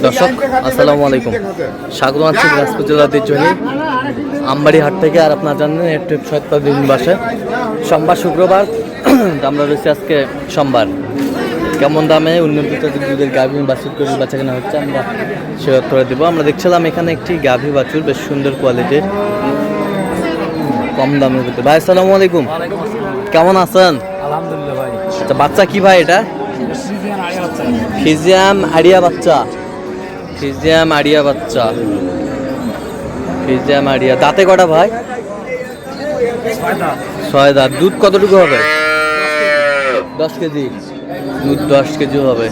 দর্শক আসসালামু আলাইকুম, স্বাগত আছি দিনাজপুর জেলার ঐতিহ্যবাহী আমবাড়ি হাট থেকে। আর আপনারা জানেন একটু দিন বাসে সোমবার শুক্রবার আমরা রয়েছি আজকে সোমবার। কেমন দামে উন্নত দুধের গাভী বাছুর করে বাচ্চা কেনা হচ্ছে আমরা শেয়ার করে দেবো। আমরা দেখছিলাম এখানে একটি গাভী বাছুর বেশ সুন্দর কোয়ালিটির, কম দামের ভিতরে। ভাই আসসালামু আলাইকুম, কেমন আছেন? আলহামদুলিল্লাহ ভাই। আচ্ছা, বাচ্চা কি ভাই এটা? ফিজিয়াম আড়িয়া বাচ্চা, ফিজিয়াম আড়িয়া বাচ্চা, ফিজিয়াম আড়িয়া। দাঁতে কটা ভাই? 6 দাঁত। দুধ কতটুকু হবে? 10 কেজি দুধ, 10 কেজি হবে।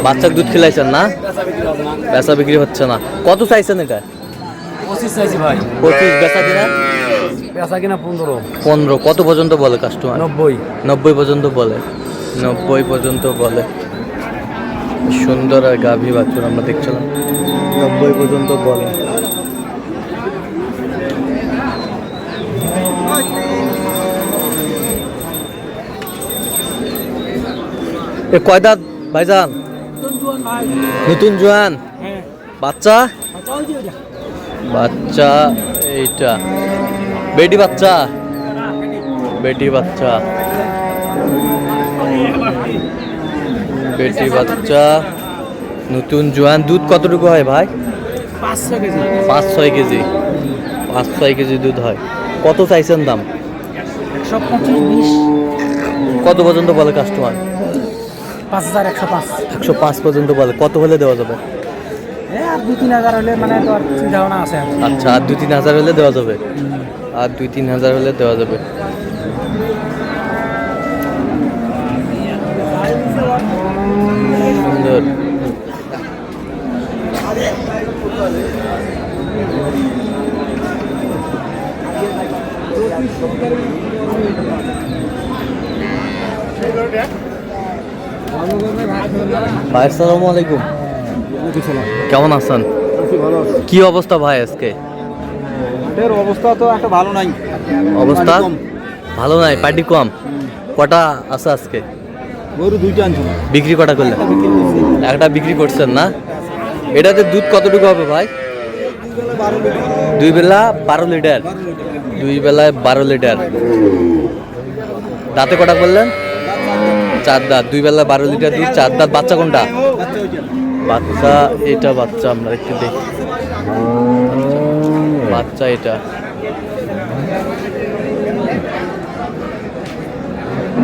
বাচ্চার দুধ খেলাইছেন না? বেচা বিক্রি হচ্ছে না। কত চাইছেন এটা? 25 চাইছি ভাই। 25 বেচা কিনা? বেচা কিনা 15। কত পর্যন্ত বলে কাস্টমার? 90 পর্যন্ত বলে। 90 পর্যন্ত বলে। সুন্দর আর গাভী বাছুর আমরা দেখছিলাম, 90 পর্যন্ত বলে। এ কয় দাঁত ভাইজান? নতুন জোয়ান। বাচ্চা? বাচ্চা এইটা বেটি বাচ্চা, বেটি বাচ্চা, বেটি বাচ্চা, নতুন জোয়ান। দুধ কতটুকু হয় ভাই? 5-6 কেজি। 5-6 কেজি, 5-6 কেজি দুধ হয়। কত চাইছেন দাম? 125-20। কত পর্যন্ত বলে কাস্টমার? 5105। 105 পর্যন্ত বলে। কত হলে দেওয়া যাবে? আর 2-3 হাজার হলে মানে তো আর চিন্তা ভাবনা আছে। আচ্ছা, আর 2-3 হাজার হলে দেওয়া যাবে। আর 2-3 হাজার হলে দেওয়া যাবে। সুন্দর। ভাই আসসালামু আলাইকুম, কেমন আছেন? কি অবস্থা ভাই আজকে? অবস্থা তো একটা ভালো নাই। অবস্থা ভালো নাই, পার্টি কম। কটা আছে আজকে? গরু 2টা আনছি। বিক্রি কটা করলেন? একটা বিক্রি করছেন না? এটাতে দুধ কতটুকু হবে ভাই? 2 বেলা 12 লিটার। 2 বেলায় 12 লিটার। দাঁতে কটা করলেন? 4 দাঁত। 2 বেলা 12 লিটার দুধ, 4 দাঁত। বাচ্চা কোনটা? বাচ্চা এটা, বাচ্চা আমরা একটু দেখি। বাচ্চা এটা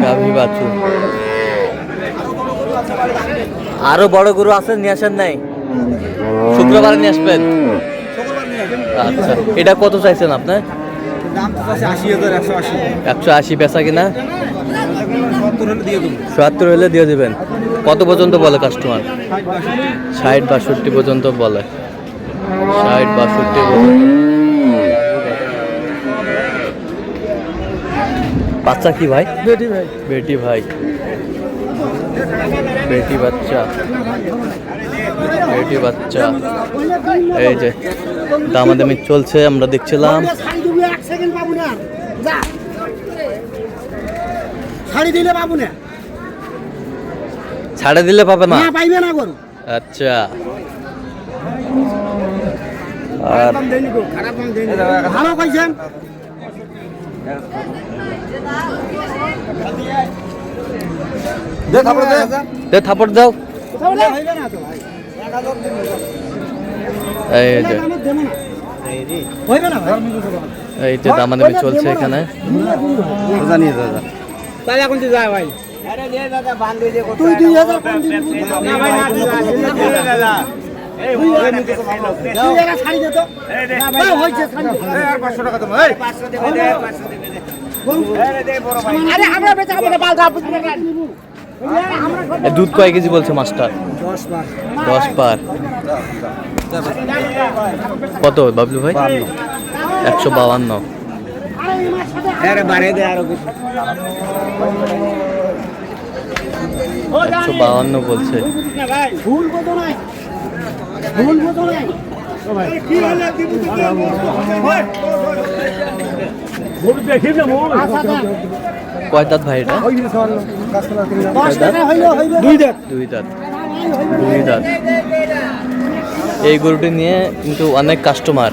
গাভী বাছুর। আরো বড় গরু আছে, নিয়ে আসেন নাই? শুক্রবারে নিয়ে আসবেন। আচ্ছা, এটা কত চাইছেন আপনার? 180 বেচা কিনা? 70 হলে দিয়ে দেবেন। কত পর্যন্ত বলে কাস্টমার? 60-62 পর্যন্ত বলে। 60-62 পর্যন্ত। বাচ্চা কি ভাই? বেটি ভাই। বেটি ভাই, বেটি বাচ্চা, বেটি বাচ্চা। এই যে দামাদামি চলছে, আমরা দেখছিলাম। ছাড়ে দিলে পাবে না? আচ্ছা, আর থাপড় দাও। এই যে দামাদামি চলছে এখানে। দুধ কয় কেজি বলছে মাস্টার? 10 পার। কত বাবলু ভাই? 152। 152 বলছে। কয় দাঁত ভাই এটা? দুই দাঁত। দুই দাঁত। দুই দাঁত। এই গরুটি নিয়ে কিন্তু অনেক কাস্টমার।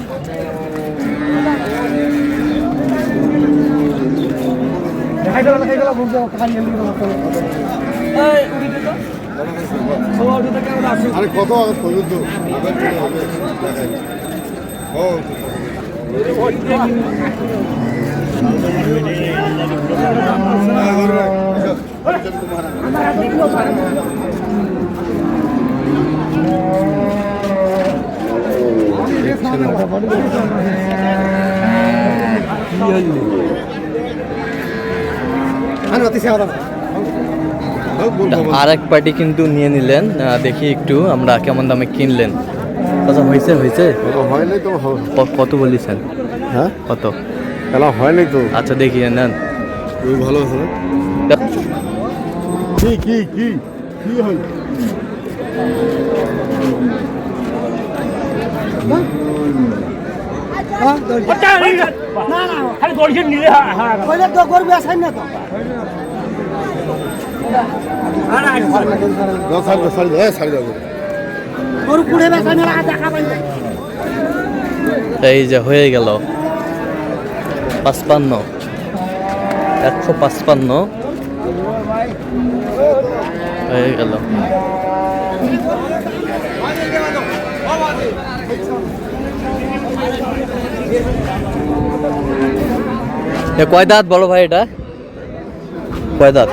আরে কত পর্যন্ত আর এক পার্টি কিন্তু নিয়ে নিলেন, দেখি একটু আমরা কেমন দামে কিনলেন। আচ্ছা হয়েছে হয়েছে হয়নি তো কত বলেছেন? হ্যাঁ কত? খেলা হয়নি তো। আচ্ছা দেখি নেন। তুই ভালো আছে না? কি কি কি কি হল? এই যে হয়ে গেল 55, 155 হয়ে গেল। কয় দাঁত বড় ভাই এটা? কয় দাঁত?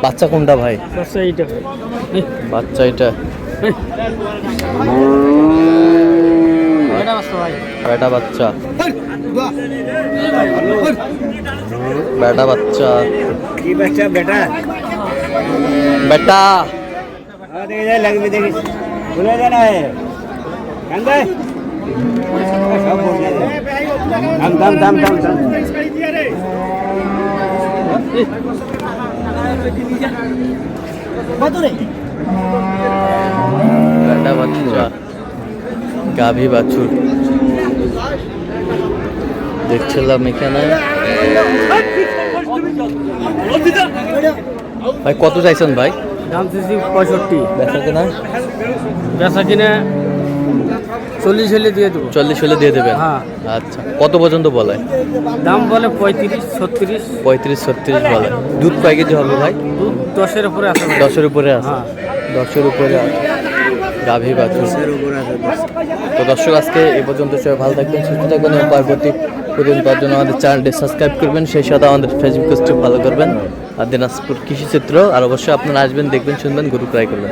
বাচ্চা কোনটা ভাই? বাচ্চা এটা কয়টা বাচ্চা? বেটা বাচ্চা। কি বাচ্চা? বেটা বেটা লাগবে দেখিস ভুলে যায় না দাম দাম দাম দাম বেটা বাচ্চা গাভী বাছুর দেখছিলাম এখানে। ভাই কত চাইছেন ভাই? দাম চাইছি 65। বেচা কেনা? বেচা কিনে 40 হলে দিয়ে দেবো। 40 হলে দিয়ে দেবেন? হ্যাঁ। আচ্ছা কত পর্যন্ত বলে? দাম বলে 35, 36। 35-36 বলে। দুধ কয় কেজি হবে ভাই? দুধ 10-এর উপরে আছে। 10-এর উপরে আছে? হ্যাঁ। 10-এর উপরে আছে গাভী বাছুর। তো দর্শক আজকে এই পর্যন্ত, সবাই ভালো থাকবেন, সুস্থ থাকবেন এবং পরবর্তী প্রতিদিন পাওয়ার জন্য আমাদের চ্যানেলটি সাবস্ক্রাইব করবেন, সেই সাথে আমাদের ফেসবুক পেজটি ফলো করবেন আর দিনাজপুর কৃষি চিত্র। আর অবশ্যই আপনারা আসবেন, দেখবেন, শুনবেন, গরু ক্রয় করবেন।